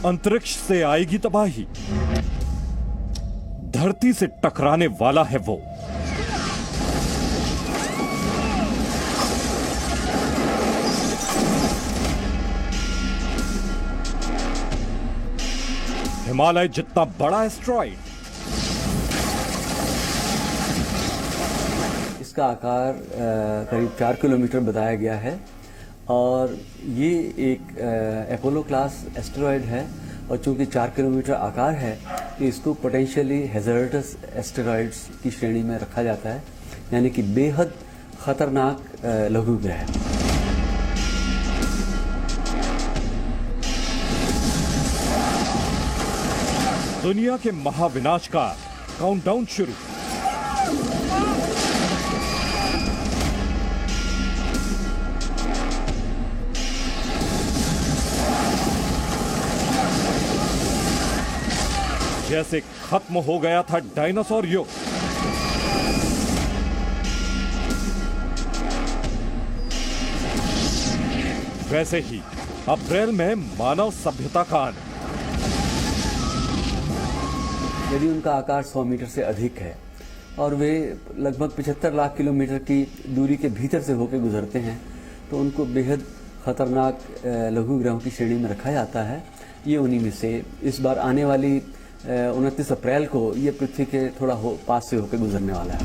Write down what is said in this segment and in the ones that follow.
अंतरिक्ष से आएगी तबाही, धरती से टकराने वाला है वो। हिमालय जितना बड़ा एस्टेरॉइड। इसका आकार करीब 4 किलोमीटर बताया गया है और ये एक अपोलो क्लास एस्टेरॉइड है और चूंकि 4 किलोमीटर आकार है तो इसको पोटेंशियली हैजर्डस एस्टेरॉइड्स की श्रेणी में रखा जाता है, यानी कि बेहद खतरनाक लघु ग्रह। दुनिया के महाविनाश का काउंटडाउन शुरू। जैसे खत्म हो गया था डायनासोर युग, वैसे ही अप्रैल में मानव सभ्यता का अंत। यदि उनका आकार 100 मीटर से अधिक है और वे लगभग 75 लाख किलोमीटर की दूरी के भीतर से होकर गुजरते हैं तो उनको बेहद खतरनाक लघु ग्रहों की श्रेणी में रखा जाता है। ये उन्हीं में से इस बार आने वाली 29 अप्रैल को ये पृथ्वी के थोड़ा पास से होकर गुजरने वाला है।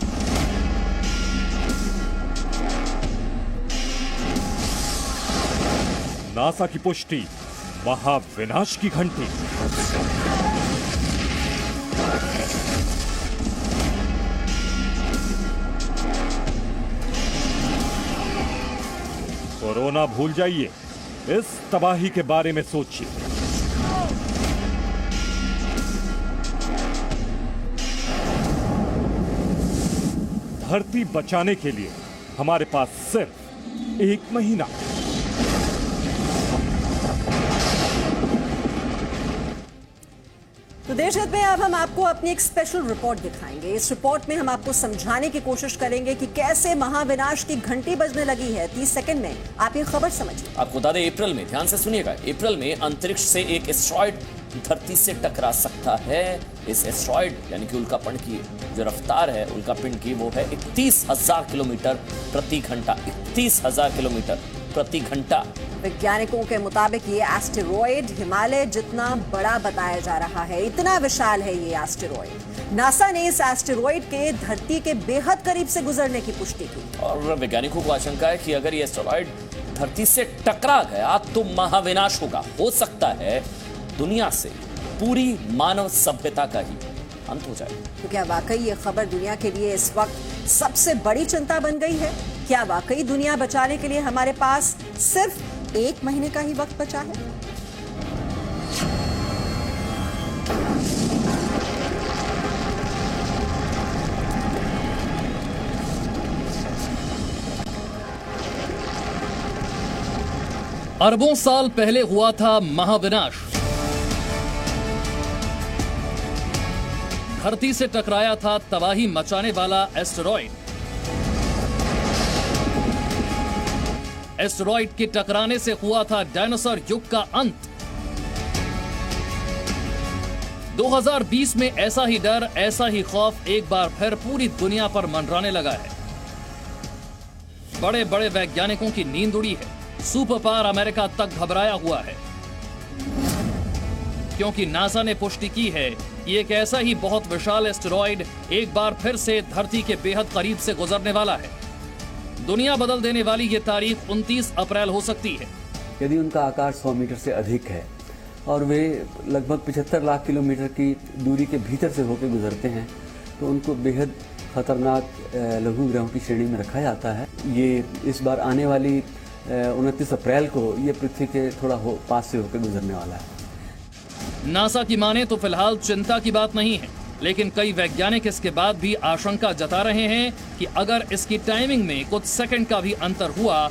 नासा की पुष्टि, महाविनाश की घंटी। कोरोना भूल जाइए, इस तबाही के बारे में सोचिए। धरती बचाने के लिए हमारे पास सिर्फ 1 महीना। तो देश हित में अब हम आपको अपनी एक स्पेशल रिपोर्ट दिखाएंगे। इस रिपोर्ट में हम आपको समझाने की कोशिश करेंगे कि कैसे महाविनाश की घंटी बजने लगी है। 30 सेकंड में आप ये खबर समझिए। आपको बता दें, अप्रैल में, ध्यान से सुनिएगा, अप्रैल में अंतरिक्ष से एक एस्टेरॉइड धरती से टकरा सकता है। इस एस्टेरॉइड यानी कि उल्कापिंड की जो रफ्तार है उल्कापिंड की, वो है 31,000 किलोमीटर प्रति घंटा। 31,000 किलोमीटर प्रति घंटा। वैज्ञानिकों के मुताबिक ये एस्टेरॉइड हिमालय जितना बड़ा बताया जा रहा है। इतना विशाल है ये एस्टेरॉइड। नासा ने इस एस्टेरॉइड के धरती के बेहद करीब से गुजरने की पुष्टि की और वैज्ञानिकों को आशंका है कि अगर ये एस्टेरॉइड धरती से टकरा गया तो महाविनाश होगा। हो सकता है दुनिया से पूरी मानव सभ्यता का ही अंत हो जाए। तो क्या वाकई ये खबर दुनिया के लिए इस वक्त सबसे बड़ी चिंता बन गई है? क्या वाकई दुनिया बचाने के लिए हमारे पास सिर्फ 1 महीने का ही वक्त बचा है? अरबों साल पहले हुआ था महाविनाश। धरती से टकराया था तबाही मचाने वाला एस्टेरॉइड। एस्टेरॉइड के टकराने से हुआ था डायनासोर युग का अंत। 2020 में ऐसा ही डर, ऐसा ही खौफ एक बार फिर पूरी दुनिया पर मंडराने लगा है। बड़े बड़े वैज्ञानिकों की नींद उड़ी है। सुपर पावर अमेरिका तक घबराया हुआ है, क्योंकि नासा ने पुष्टि की है कि एक ऐसा ही बहुत विशाल एस्टेरॉइड एक बार फिर से धरती के बेहद करीब से गुजरने वाला है। दुनिया बदल देने वाली ये तारीख 29 अप्रैल हो सकती है। यदि उनका आकार 100 मीटर से अधिक है और वे लगभग 75 लाख किलोमीटर की दूरी के भीतर से होकर गुजरते हैं तो उनको बेहद खतरनाक लघु ग्रहों की श्रेणी में रखा जाता है। ये इस बार आने वाली 29 अप्रैल को ये पृथ्वी के थोड़ा पास से होकर गुजरने वाला है। नासा की माने तो फिलहाल चिंता की बात नहीं है, लेकिन कई वैज्ञानिक इसके बाद भी आशंका जता रहे हैं कि अगर इसकी टाइमिंग में कुछ सेकंड का भी अंतर हुआ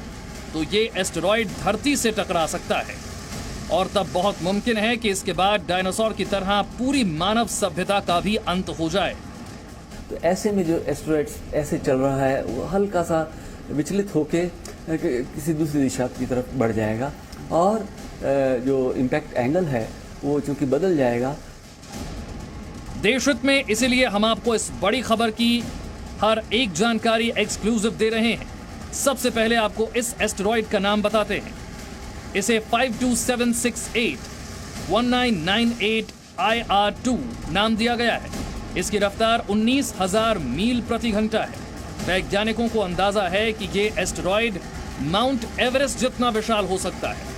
तो ये एस्टेरॉइड धरती से टकरा सकता है और तब बहुत मुमकिन है कि इसके बाद डायनासोर की तरह पूरी मानव सभ्यता का भी अंत हो जाए। तो ऐसे में जो एस्टेरॉइड ऐसे चल रहा है वो हल्का सा विचलित होके किसी दूसरी दिशा की तरफ बढ़ जाएगा और जो इम्पैक्ट एंगल है वो चूंकि बदल जाएगा। देश हित में इसीलिए हम आपको इस बड़ी खबर की हर एक जानकारी एक्सक्लूसिव दे रहे हैं। सबसे पहले आपको इस एस्टेरॉइड का नाम बताते हैं। इसे 52768-1998 IR2 नाम दिया गया है। इसकी रफ्तार 19,000 मील प्रति घंटा है। वैज्ञानिकों को अंदाजा है कि ये एस्टेरॉइड माउंट एवरेस्ट जितना विशाल हो सकता है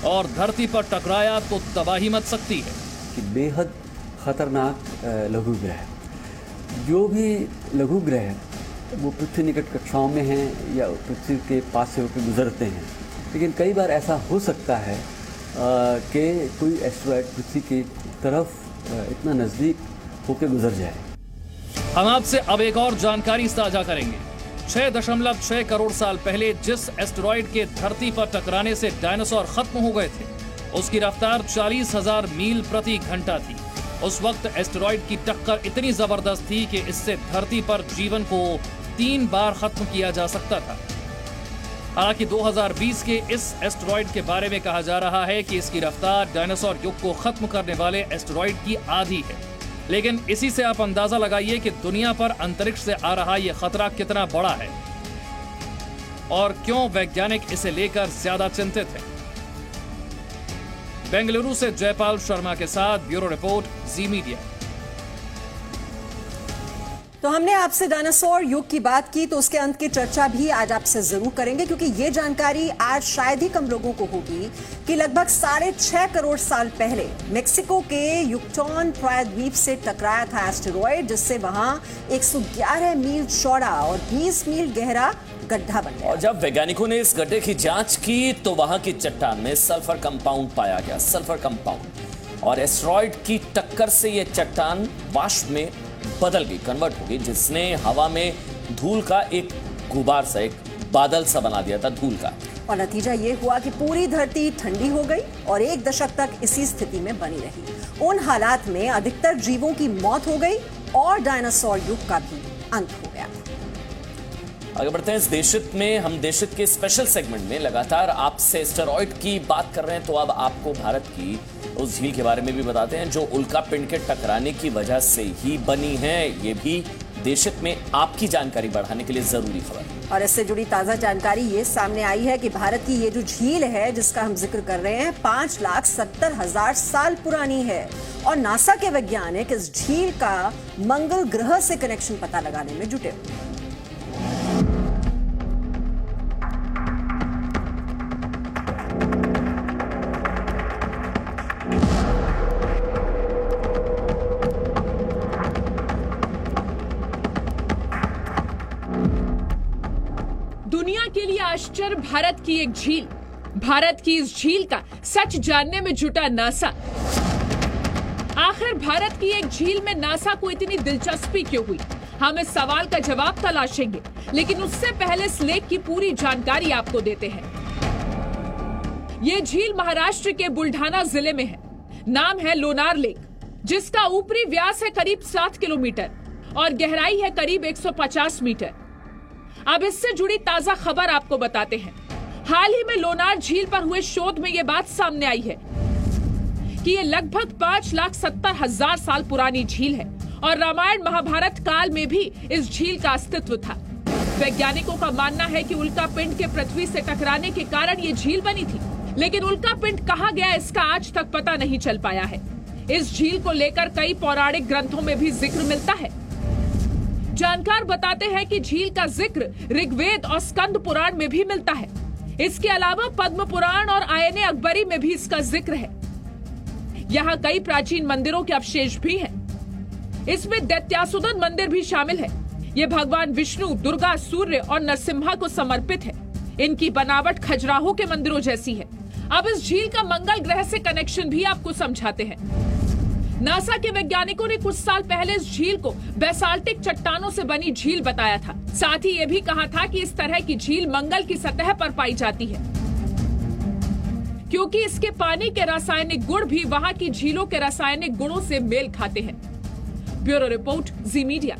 और धरती पर टकराया तो तबाही मच सकती है। कि बेहद खतरनाक लघु ग्रह, जो भी लघु ग्रह वो पृथ्वी निकट कक्षाओं में हैं या पृथ्वी के पास से होकर गुजरते हैं, लेकिन कई बार ऐसा हो सकता है कि कोई एस्टेरॉइड पृथ्वी की तरफ इतना नज़दीक होकर गुजर जाए। हम आपसे अब एक और जानकारी साझा करेंगे। 6.6 करोड़ साल पहले जिस एस्टेरॉइड के धरती पर टकराने से डायनासोर खत्म हो गए थे, उसकी रफ्तार 40,000 मील प्रति घंटा थी। उस वक्त एस्टेरॉइड की टक्कर इतनी जबरदस्त थी कि इससे धरती पर जीवन को 3 बार खत्म किया जा सकता था। हालांकि 2020 के इस एस्टेरॉइड के बारे में कहा जा रहा है कि इसकी रफ्तार डायनासोर युग को खत्म करने वाले एस्टेरॉइड की आधी है। लेकिन इसी से आप अंदाजा लगाइए कि दुनिया पर अंतरिक्ष से आ रहा यह खतरा कितना बड़ा है और क्यों वैज्ञानिक इसे लेकर ज्यादा चिंतित हैं। बेंगलुरु से जयपाल शर्मा के साथ ब्यूरो रिपोर्ट, जी मीडिया। तो हमने आपसे डायनासोर युग की बात की, तो उसके अंत की चर्चा भी आज आपसे जरूर करेंगे, क्योंकि ये जानकारी आज शायद ही कम लोगों को होगी कि लगभग 6.5 करोड़ साल पहले मेक्सिको के युक्टॉन प्रायद्वीप से टकराया था एस्टेरॉइड, जिससे वहां 111 मील चौड़ा और 20 मील गहरा गड्ढा बन गया। और जब वैज्ञानिकों ने इस गड्ढे की जांच की तो वहां की चट्टान में सल्फर कंपाउंड पाया गया, सल्फर कंपाउंड। और एस्टेरॉइड की टक्कर से यह चट्टान वाष्प में बदल गई, कन्वर्ट हो गई, जिसने हवा में धूल का एक गुबार सा, एक बादल सा बना दिया था धूल का। और नतीजा ये हुआ कि पूरी धरती ठंडी हो गई और 1 दशक तक इसी स्थिति में बनी रही। उन हालात में अधिकतर जीवों की मौत हो गई और डायनासोर युग का भी अंत हो गया। आगे बढ़ते हैं इस देशित में। हम देशित के स्पेशल सेगमेंट में लगातार आपसे एस्टेरॉइड की बात कर रहे हैं, तो अब आपको भारत की उस झील के बारे में भी बताते हैं जो उल्का पिंड के टकराने की वजह से ही बनी है। ये भी देशित में आपकी जानकारी बढ़ाने के लिए जरूरी खबर। और इससे जुड़ी ताजा जानकारी ये सामने आई है कि भारत की ये जो झील है जिसका हम जिक्र कर रहे हैं 5,70,000 साल पुरानी है। और नासा के वैज्ञानिक इस झील का मंगल ग्रह से कनेक्शन पता लगाने में जुटे हुए हैं। दुनिया के लिए आश्चर्य भारत की एक झील, भारत की इस झील का सच जानने में जुटा नासा। आखिर भारत की एक झील में नासा को इतनी दिलचस्पी क्यों हुई? हम इस सवाल का जवाब तलाशेंगे, लेकिन उससे पहले इस लेक की पूरी जानकारी आपको देते हैं। ये झील महाराष्ट्र के बुल्ढाना जिले में है। नाम है लोनार लेक, जिसका ऊपरी व्यास है करीब 7 किलोमीटर और गहराई है करीब 150 मीटर। अब इससे जुड़ी ताजा खबर आपको बताते हैं। हाल ही में लोनार झील पर हुए शोध में यह बात सामने आई है कि यह लगभग 5,70,000 साल पुरानी झील है और रामायण महाभारत काल में भी इस झील का अस्तित्व था। वैज्ञानिकों का मानना है कि उल्का पिंड के पृथ्वी से टकराने के कारण ये झील बनी थी, लेकिन उल्का पिंड कहाँ गया इसका आज तक पता नहीं चल पाया है। इस झील को लेकर कई पौराणिक ग्रंथों में भी जिक्र मिलता है। जानकार बताते हैं कि झील का जिक्र ऋग्वेद और स्कंद पुराण में भी मिलता है। इसके अलावा पद्म पुराण और आयने अकबरी में भी इसका जिक्र है। यहाँ कई प्राचीन मंदिरों के अवशेष भी हैं। इसमें दैत्यासुदन मंदिर भी शामिल है। ये भगवान विष्णु, दुर्गा, सूर्य और नरसिम्हा को समर्पित है। इनकी बनावट खजुराहो के मंदिरों जैसी है। अब इस झील का मंगल ग्रह से कनेक्शन भी आपको समझाते हैं। नासा के वैज्ञानिकों ने कुछ साल पहले इस झील को बेसाल्टिक चट्टानों से बनी झील बताया था। साथ ही ये भी कहा था कि इस तरह की झील मंगल की सतह पर पाई जाती है, क्योंकि इसके पानी के रासायनिक गुण भी वहां की झीलों के रासायनिक गुणों से मेल खाते हैं। ब्यूरो रिपोर्ट, जी मीडिया।